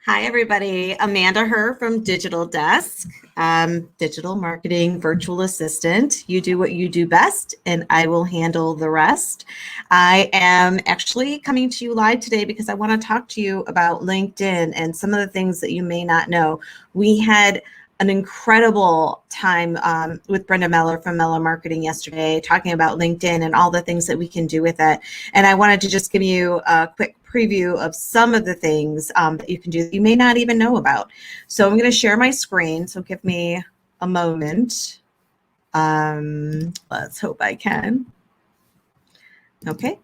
Hi, everybody. Amanda Herr from Digital Desk, digital marketing virtual assistant. You do what you do best, and I will handle the rest. I am actually coming to you live today because I want to talk to you about LinkedIn and some of the things that you may not know. We had an incredible time with Brenda Meller from Meller Marketing yesterday, talking about LinkedIn and all the things that we can do with it. And I wanted to just give you a quick preview of some of the things that you can do that you may not even know about. So I'm going to share my screen. So give me a moment. Let's hope I can. Okay.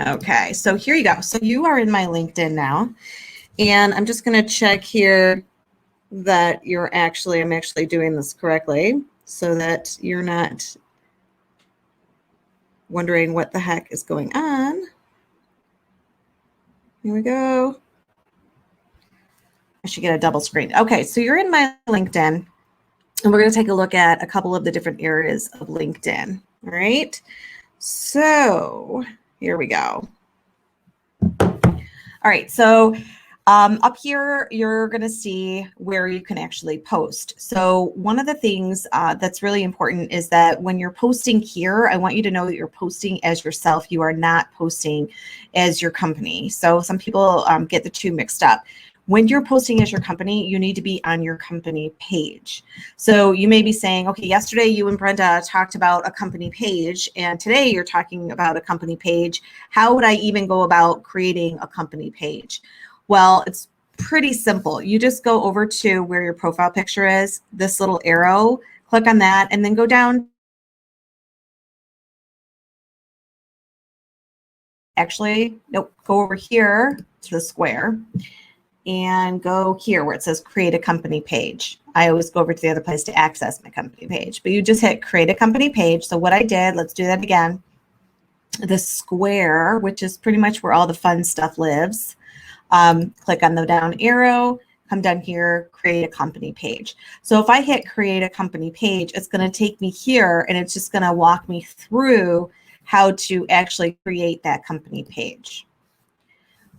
Okay, so here you go. So you are in my LinkedIn now, and I'm just going to check here that I'm actually doing this correctly so that you're not wondering what the heck is going on. Here we go. I should get a double screen. Okay, so you're in my LinkedIn, and we're going to take a look at a couple of the different areas of LinkedIn. All right, so here we go. All right, so up here, you're going to see where you can actually post. So one of the things that's really important is that when you're posting here, I want you to know that you're posting as yourself. You are not posting as your company. So some people get the two mixed up. When you're posting as your company, you need to be on your company page. So you may be saying, okay, yesterday you and Brenda talked about a company page, and today you're talking about a company page. How would I even go about creating a company page? Well, it's pretty simple. You just go over to where your profile picture is, this little arrow, click on that, and then go down. Actually, nope, go over here to the square and go here where it says create a company page. I always go over to the other place to access my company page, but you just hit create a company page. So what I did, let's do that again. The square, which is pretty much where all the fun stuff lives. Click on the down arrow, come down here, create a company page. So if I hit create a company page, it's going to take me here and it's just going to walk me through how to actually create that company page.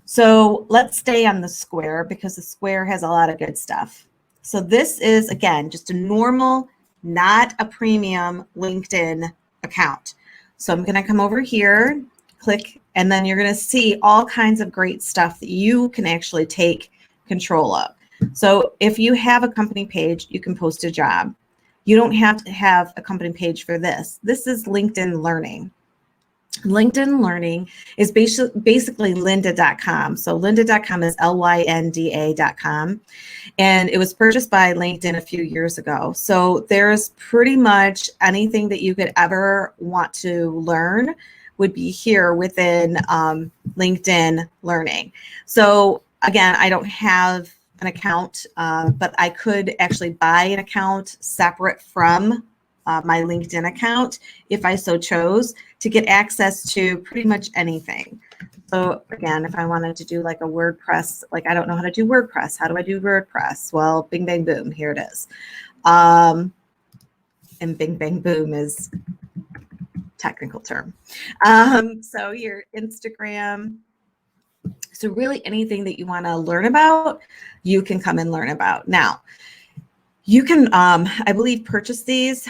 So let's stay on the square because the square has a lot of good stuff. So this is, again, just a normal, not a premium LinkedIn account. So I'm going to come over here, click, and then you're going to see all kinds of great stuff that you can actually take control of. So if you have a company page, you can post a job. You don't have to have a company page for this. This is LinkedIn Learning. LinkedIn Learning is basically lynda.com. So lynda.com is lynda.com. And it was purchased by LinkedIn a few years ago. So there's pretty much anything that you could ever want to learn would be here within LinkedIn Learning. So again, I don't have an account, but I could actually buy an account separate from my LinkedIn account if I so chose to get access to pretty much anything. So again, if I wanted to do like a WordPress, like I don't know how to do WordPress. How do I do WordPress? Well, bing, bang, boom, here it is. And bing, bang, boom is technical term. So your Instagram. So really anything that you want to learn about, you can come and learn about. Now, you can, I believe, purchase these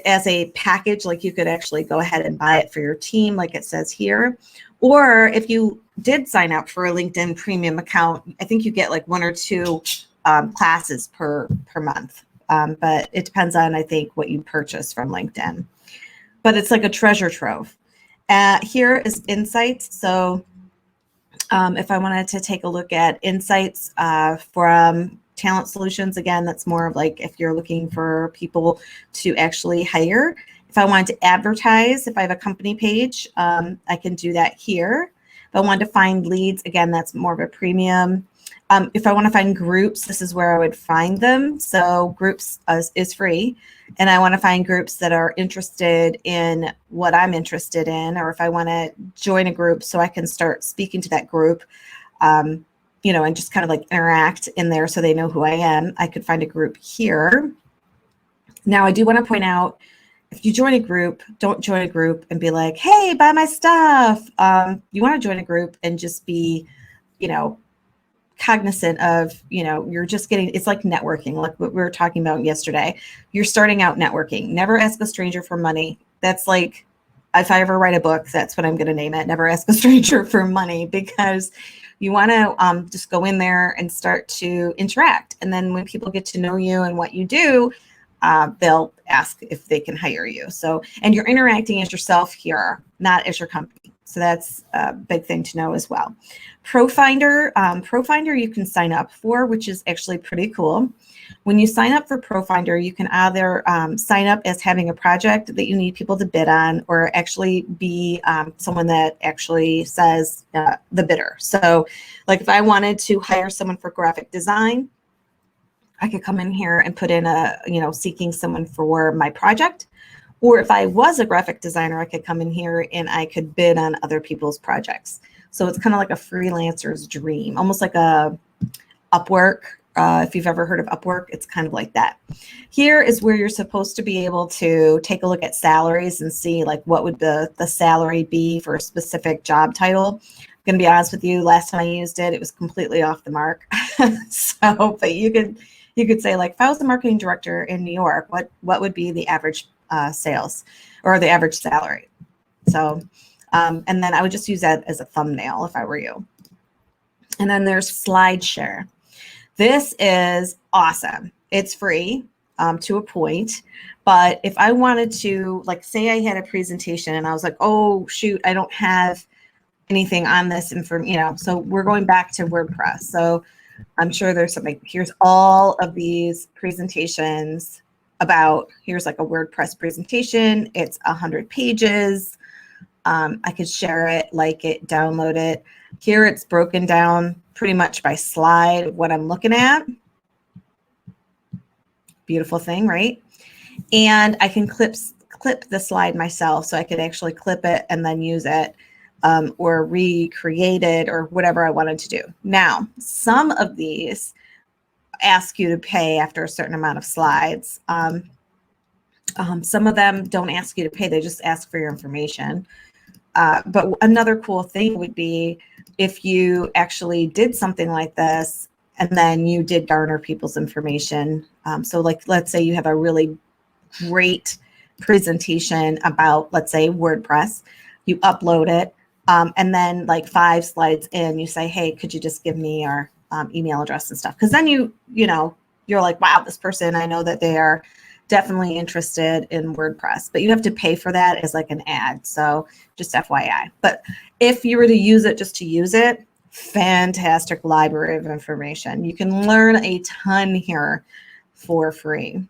as a package, like you could actually go ahead and buy it for your team, like it says here. Or if you did sign up for a LinkedIn premium account, I think you get like 1 or 2 classes per month. But it depends on, I think, what you purchase from LinkedIn. But it's like a treasure trove. Here is insights. So if I wanted to take a look at insights from Talent Solutions, again, that's more of like if you're looking for people to actually hire. If I wanted to advertise, if I have a company page, I can do that here. If I wanted to find leads, again, that's more of a premium. If I want to find groups, this is where I would find them. So groups is free. And I want to find groups that are interested in what I'm interested in, or if I want to join a group so I can start speaking to that group, you know, and just kind of like interact in there so they know who I am, I could find a group here. Now, I do want to point out if you join a group, don't join a group and be like, hey, buy my stuff. You want to join a group and just be, you know, cognizant of, you know, you're just getting, it's like networking, like what we were talking about yesterday. You're starting out networking. Never ask a stranger for money. That's like, if I ever write a book, that's what I'm going to name it. Never ask a stranger for money, because you want to just go in there and start to interact. And then when people get to know you and what you do, they'll ask if they can hire you. So, and you're interacting as yourself here, not as your company. So that's a big thing to know as well. ProFinder you can sign up for, which is actually pretty cool. When you sign up for ProFinder, you can either sign up as having a project that you need people to bid on, or actually be someone that actually says the bidder. So like if I wanted to hire someone for graphic design, I could come in here and put in seeking someone for my project. Or if I was a graphic designer, I could come in here and I could bid on other people's projects. So it's kind of like a freelancer's dream, almost like a Upwork. If you've ever heard of Upwork, it's kind of like that. Here is where you're supposed to be able to take a look at salaries and see like what would the salary be for a specific job title. I'm going to be honest with you, last time I used it, it was completely off the mark. So, but you could say like, if I was the marketing director in New York, what would be the average sales or the average salary? So, and then I would just use that as a thumbnail if I were you. And then there's SlideShare. This is awesome. It's free to a point, but if I wanted to, like, say I had a presentation and I was like, oh shoot, I don't have anything on this information, so we're going back to WordPress. So I'm sure there's something, here's all of these presentations about, here's like a WordPress presentation. It's 100 pages. I could share it, like it, download it. Here it's broken down pretty much by slide, what I'm looking at. Beautiful thing, right? And I can clip the slide myself, so I could actually clip it and then use it, or recreate it, or whatever I wanted to do. Now, some of these ask you to pay after a certain amount of slides. Some of them don't ask you to pay, they just ask for your information. But another cool thing would be if you actually did something like this and then you did garner people's information. So like, let's say you have a really great presentation about, let's say, WordPress, you upload it, and then like 5 slides in, you say, hey, could you just give me your email address and stuff? Because then you're like, wow, this person, I know that they are definitely interested in WordPress, but you have to pay for that as like an ad. So just FYI. But if you were to use it just to use it, fantastic library of information. You can learn a ton here for free.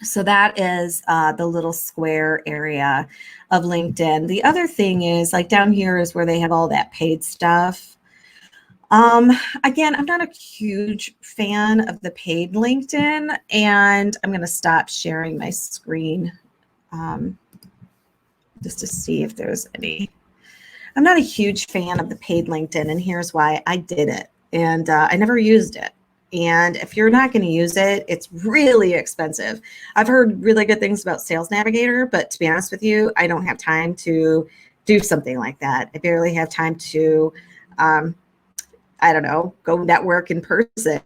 So that is the little square area of LinkedIn. The other thing is, like, down here is where they have all that paid stuff. Again, I'm not a huge fan of the paid LinkedIn, and I'm going to stop sharing my screen just to see if there's any. I'm not a huge fan of the paid LinkedIn, and here's why. I did it, and I never used it. And if you're not going to use it, it's really expensive. I've heard really good things about Sales Navigator, but to be honest with you, I don't have time to do something like that. I barely have time to I don't know, go network in person.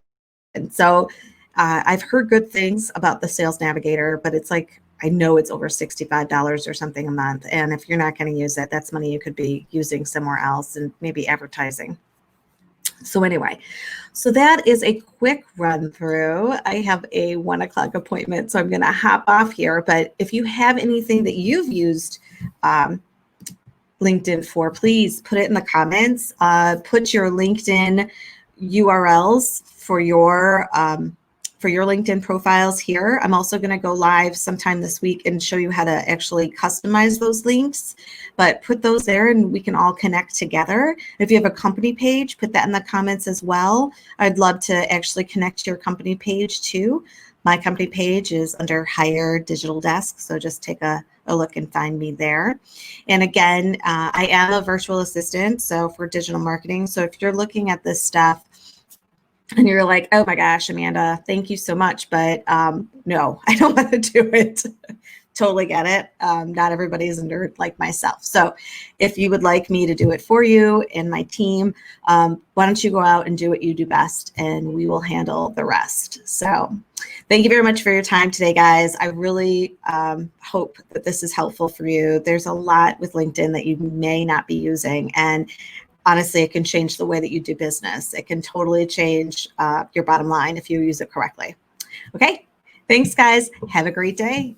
And so I've heard good things about the Sales Navigator, but it's like, I know it's over $65 or something a month. And if you're not going to use it, that's money you could be using somewhere else and maybe advertising. So anyway, so that is a quick run through. I have a 1 o'clock appointment, so I'm going to hop off here. But if you have anything that you've used LinkedIn for, please put it in the comments. Put your LinkedIn URLs for your LinkedIn profiles here. I'm also going to go live sometime this week and show you how to actually customize those links, but put those there and we can all connect together. If you have a company page, put that in the comments as well. I'd love to actually connect to your company page too. My company page is under Hire Digital Desk, so just take a look and find me there. And again, I am a virtual assistant, so for digital marketing. So if you're looking at this stuff and you're like, oh my gosh, Amanda, thank you so much, but no, I don't want to do it. totally get it. Not everybody's a nerd like myself. So if you would like me to do it for you and my team, why don't you go out and do what you do best, and we will handle the rest. So thank you very much for your time today, guys. I really hope that this is helpful for you. There's a lot with LinkedIn that you may not be using, and honestly, it can change the way that you do business. It can totally change your bottom line if you use it correctly. Okay, thanks, guys. Have a great day.